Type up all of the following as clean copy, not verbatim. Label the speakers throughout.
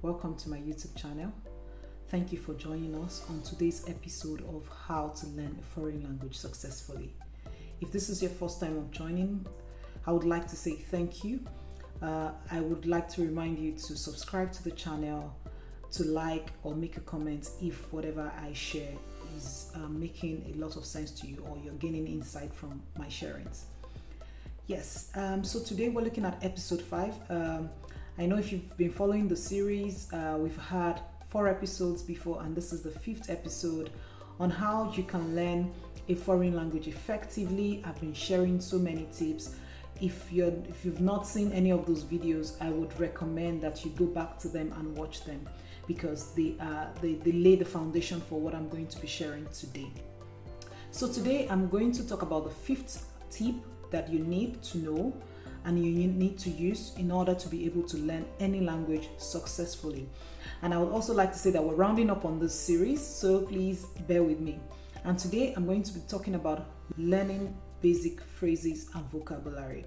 Speaker 1: welcome to my YouTube channel. Thank you for joining us on today's episode of How to Learn a Foreign Language Successfully. If this is your first time of joining, I would like to say thank you. I would like to remind you to subscribe to the channel, to like or make a comment if whatever I share is making a lot of sense to you or you're gaining insight from my sharings. Yes, so today we're looking at episode 5. I know if you've been following the series, we've had 4 episodes before, and this is the 5th episode on how you can learn a foreign language effectively. I've been sharing so many tips. If you've not seen any of those videos, I would recommend that you go back to them and watch them because they lay the foundation for what I'm going to be sharing today. So today I'm going to talk about the 5th tip that you need to know and you need to use in order to be able to learn any language successfully. And I would also like to say that we're rounding up on this series, so please bear with me. And today I'm going to be talking about learning basic phrases and vocabulary.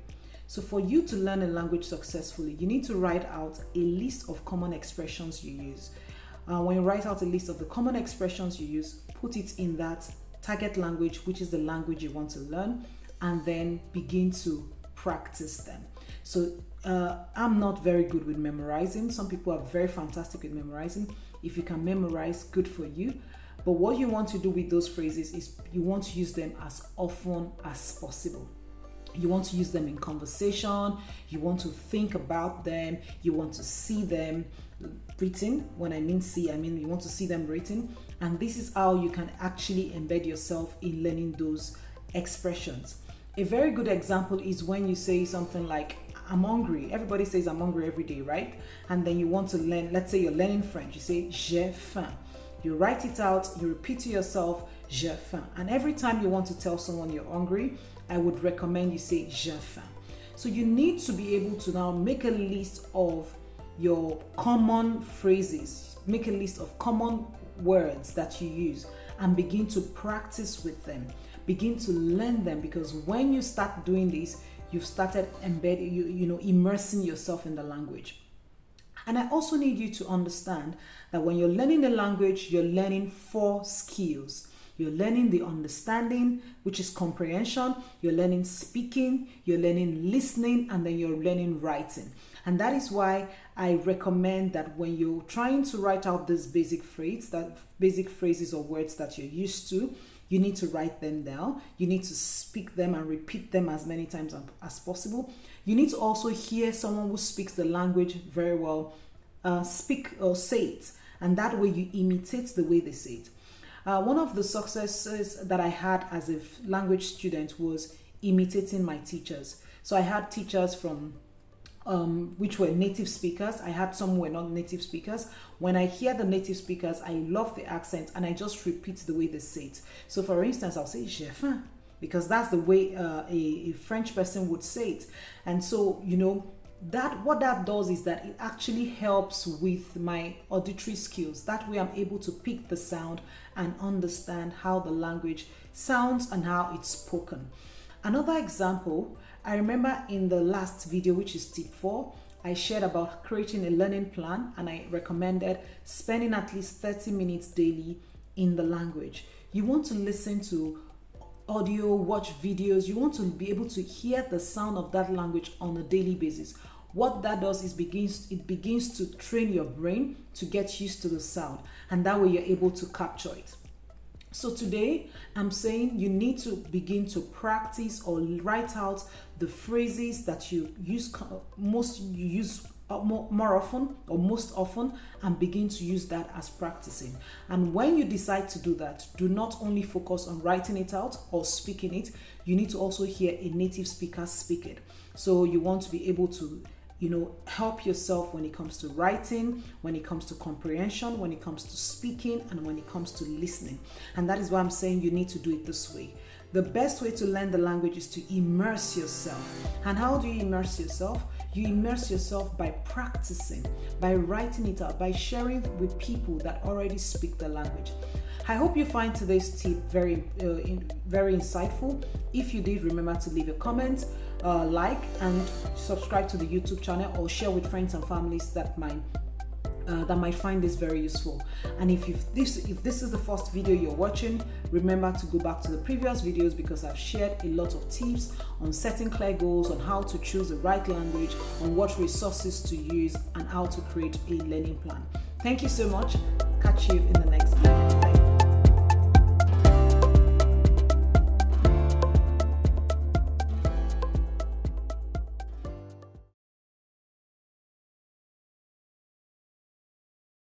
Speaker 1: So for you to learn a language successfully, you need to write out a list of common expressions you use. When you write out a list of the common expressions you use, put it in that target language, which is the language you want to learn, and then begin to practice them. So I'm not very good with memorizing. Some people are very fantastic with memorizing. If you can memorize, good for you. But what you want to do with those phrases is you want to use them as often as possible. You want to use them in conversation. You want to think about them. You want to see them written. When I mean see, I mean you want to see them written. And this is how you can actually embed yourself in learning those expressions. A very good example is when you say something like, I'm hungry. Everybody says I'm hungry every day, right? And then you want to learn, let's say you're learning French. You say, j'ai faim. You write it out, you repeat to yourself, j'ai faim. And every time you want to tell someone you're hungry, I would recommend you say, j'ai faim. So you need to be able to now make a list of your common phrases, make a list of common words that you use and begin to practice with them. Begin to learn them, because when you start doing this, you've started embedding, immersing yourself in the language. And I also need you to understand that when you're learning the language, you're learning 4 skills. You're learning the understanding, which is comprehension. You're learning speaking, you're learning listening, and then you're learning writing. And that is why I recommend that when you're trying to write out this basic phrases or words that you're used to, you need to write them down. You need to speak them and repeat them as many times as possible. You need to also hear someone who speaks the language very well speak or say it. And that way you imitate the way they say it. One of the successes that I had as a language student was imitating my teachers. So I had teachers from which were native speakers. I had some who were not native speakers. When I hear the native speakers, I love the accent and I just repeat the way they say it. So for instance, I'll say j'ai faim, because that's the way a French person would say it. And so, that what that does is that it actually helps with my auditory skills. That way I'm able to pick the sound and understand how the language sounds and how it's spoken. Another example, I remember in the last video, which is tip 4, I shared about creating a learning plan, and I recommended spending at least 30 minutes daily in the language. You want to listen to audio, watch videos. You want to be able to hear the sound of that language on a daily basis. What that does is it begins to train your brain to get used to the sound, and that way you're able to capture it. So today I'm saying you need to begin to practice or write out the phrases that you use more often or most often, and begin to use that as practicing. And when you decide to do that, do not only focus on writing it out or speaking it. You need to also hear a native speaker speak it. So you want to be able to help yourself when it comes to writing, when it comes to comprehension, when it comes to speaking, and when it comes to listening. And that is why I'm saying you need to do it this way. The best way to learn the language is to immerse yourself. And how do you immerse yourself? You immerse yourself by practicing, by writing it out, by sharing with people that already speak the language. I hope you find today's tip very insightful. If you did, remember to leave a comment, like and subscribe to the YouTube channel, or share with friends and families that might that might find this very useful. And if this is the first video you're watching, remember to go back to the previous videos, because I've shared a lot of tips on setting clear goals, on how to choose the right language, on what resources to use, and how to create a learning plan. Thank you so much. Catch you in the next video.